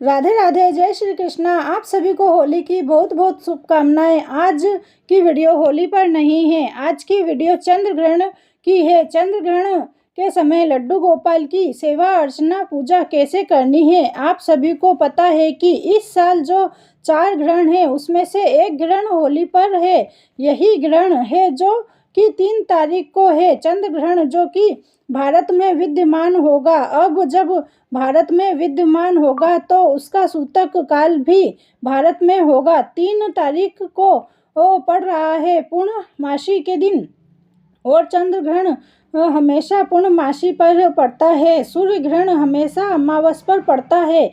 राधे राधे, जय श्री कृष्णा। आप सभी को होली की बहुत बहुत शुभकामनाएं। आज की वीडियो होली पर नहीं है, आज की वीडियो चंद्र ग्रहण की है। चंद्र ग्रहण के समय लड्डू गोपाल की सेवा अर्चना पूजा कैसे करनी है, आप सभी को पता है कि इस साल जो 4 ग्रहण है उसमें से एक ग्रहण होली पर है। यही ग्रहण है जो कि 3 तारीख को है, चंद्र ग्रहण, जो कि भारत में विद्यमान होगा। अब जब भारत में विद्यमान होगा तो उसका सूतक काल भी भारत में होगा। 3 तारीख को पड़ रहा है पूर्णमासी के दिन, और चंद्र ग्रहण हमेशा पूर्णमासी पर पड़ता है। सूर्य ग्रहण हमेशा अमावस पर पड़ता है।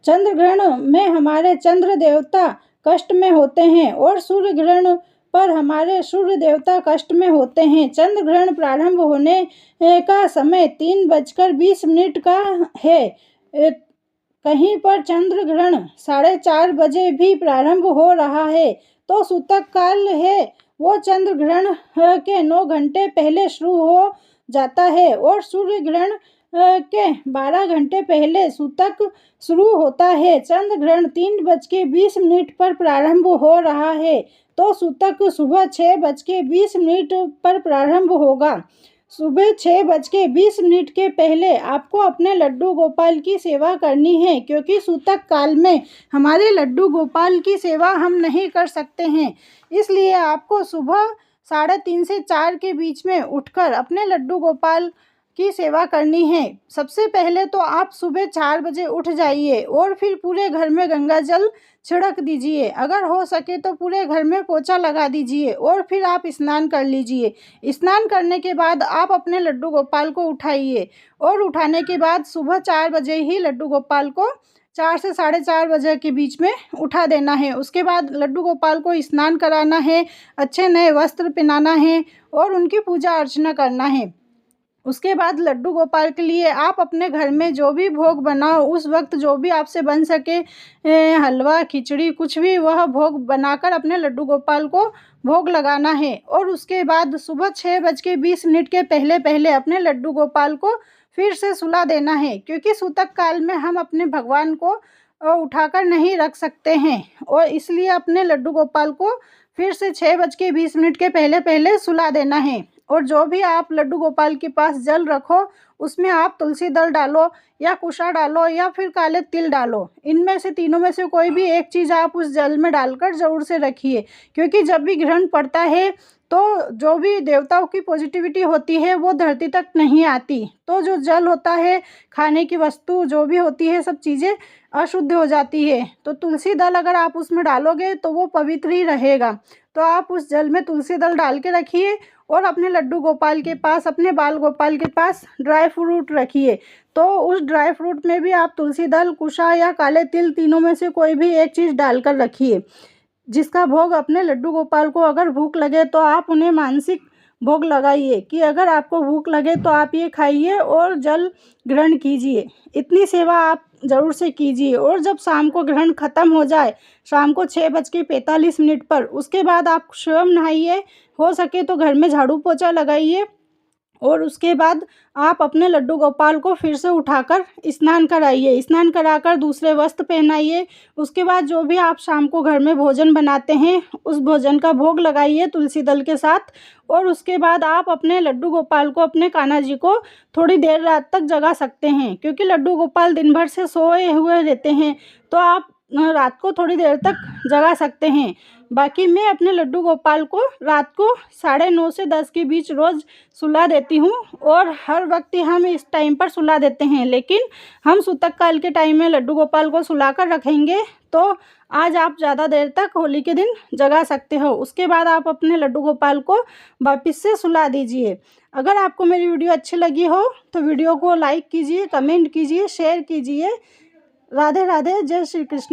चंद्र ग्रहण में हमारे चंद्र देवता कष्ट में होते हैं और सूर्य ग्रहण पर हमारे सूर्य देवता कष्ट में होते हैं। चंद्र ग्रहण प्रारंभ होने का समय 3:20 का है। कहीं पर चंद्र ग्रहण 4:30 बजे भी प्रारंभ हो रहा है। तो सूतक काल है वो चंद्र ग्रहण के 9 घंटे पहले शुरू हो जाता है और सूर्य ग्रहण के 12 घंटे पहले सूतक शुरू होता है। चंद्र ग्रहण 3:20 पर प्रारंभ हो रहा है, तो सूतक सुबह 6:20 पर प्रारंभ होगा। सुबह 6:20 के पहले आपको अपने लड्डू गोपाल की सेवा करनी है, क्योंकि सूतक काल में हमारे लड्डू गोपाल की सेवा हम नहीं कर सकते हैं। इसलिए आपको सुबह 3:30 से 4 के बीच में उठकर अपने लड्डू गोपाल की सेवा करनी है। सबसे पहले तो आप सुबह 4 बजे उठ जाइए और फिर पूरे घर में गंगा जल छिड़क दीजिए। अगर हो सके तो पूरे घर में पोछा लगा दीजिए और फिर आप स्नान कर लीजिए। स्नान करने के बाद आप अपने लड्डू गोपाल को उठाइए और उठाने के बाद सुबह 4 बजे ही लड्डू गोपाल को 4 से 4:30 बजे के बीच में उठा देना है। उसके बाद लड्डू गोपाल को स्नान कराना है, अच्छे नए वस्त्र पहनाना है और उनकी पूजा अर्चना करना है। उसके बाद लड्डू गोपाल के लिए आप अपने घर में जो भी भोग बनाओ, उस वक्त जो भी आपसे बन सके, हलवा, खिचड़ी, कुछ भी, वह भोग बनाकर अपने लड्डू गोपाल को भोग लगाना है। और उसके बाद सुबह 6:20 के पहले पहले अपने लड्डू गोपाल को फिर से सुला देना है, क्योंकि सूतक काल में हम अपने भगवान को उठाकर नहीं रख सकते हैं, और इसलिए अपने लड्डू गोपाल को फिर से 6:20 के पहले पहले सुला देना है। और जो भी आप लड्डू गोपाल के पास जल रखो उसमें आप तुलसी दल डालो या कुशा डालो या फिर काले तिल डालो। इनमें से तीनों में से कोई भी एक चीज़ आप उस जल में डालकर ज़रूर से रखिए, क्योंकि जब भी ग्रहण पड़ता है तो जो भी देवताओं की पॉजिटिविटी होती है वो धरती तक नहीं आती। तो जो जल होता है, खाने की वस्तु जो भी होती है, सब चीज़ें अशुद्ध हो जाती है। तो तुलसी दल अगर आप उसमें डालोगे तो वो पवित्र ही रहेगा। तो आप उस जल में तुलसी दल डाल के रखिए और अपने लड्डू गोपाल के पास, अपने बाल गोपाल के पास ड्राई फ्रूट रखिए। तो उस ड्राई फ्रूट में भी आप तुलसी दल, कुशा या काले तिल, तीनों में से कोई भी एक चीज़ डालकर रखिए, जिसका भोग अपने लड्डू गोपाल को अगर भूख लगे तो आप उन्हें मानसिक भोग लगाइए कि अगर आपको भूख लगे तो आप ये खाइए और जल ग्रहण कीजिए। इतनी सेवा आप ज़रूर से कीजिए। और जब शाम को ग्रहण ख़त्म हो जाए, शाम को 6:45 पर, उसके बाद आप स्वयं नहाइए, हो सके तो घर में झाड़ू पोछा लगाइए और उसके बाद आप अपने लड्डू गोपाल को फिर से उठाकर स्नान कराइए। स्नान कराकर दूसरे वस्त्र पहनाइए। उसके बाद जो भी आप शाम को घर में भोजन बनाते हैं उस भोजन का भोग लगाइए तुलसी दल के साथ। और उसके बाद आप अपने लड्डू गोपाल को, अपने कान्हा जी को थोड़ी देर रात तक जगा सकते हैं, क्योंकि लड्डू गोपाल दिन भर से सोए हुए रहते हैं, तो आप रात को थोड़ी देर तक जगा सकते हैं। बाकी मैं अपने लड्डू गोपाल को रात को 9:30 से 10 के बीच रोज़ सुला देती हूँ, और हर वक्त हम इस टाइम पर सुला देते हैं। लेकिन हम सूतक काल के टाइम में लड्डू गोपाल को सुलाकर रखेंगे तो आज आप ज़्यादा देर तक होली के दिन जगा सकते हो। उसके बाद आप अपने लड्डू गोपाल को वापस से सुला दीजिए। अगर आपको मेरी वीडियो अच्छी लगी हो तो वीडियो को लाइक कीजिए, कमेंट कीजिए, शेयर कीजिए। राधे राधे, जय श्री कृष्ण।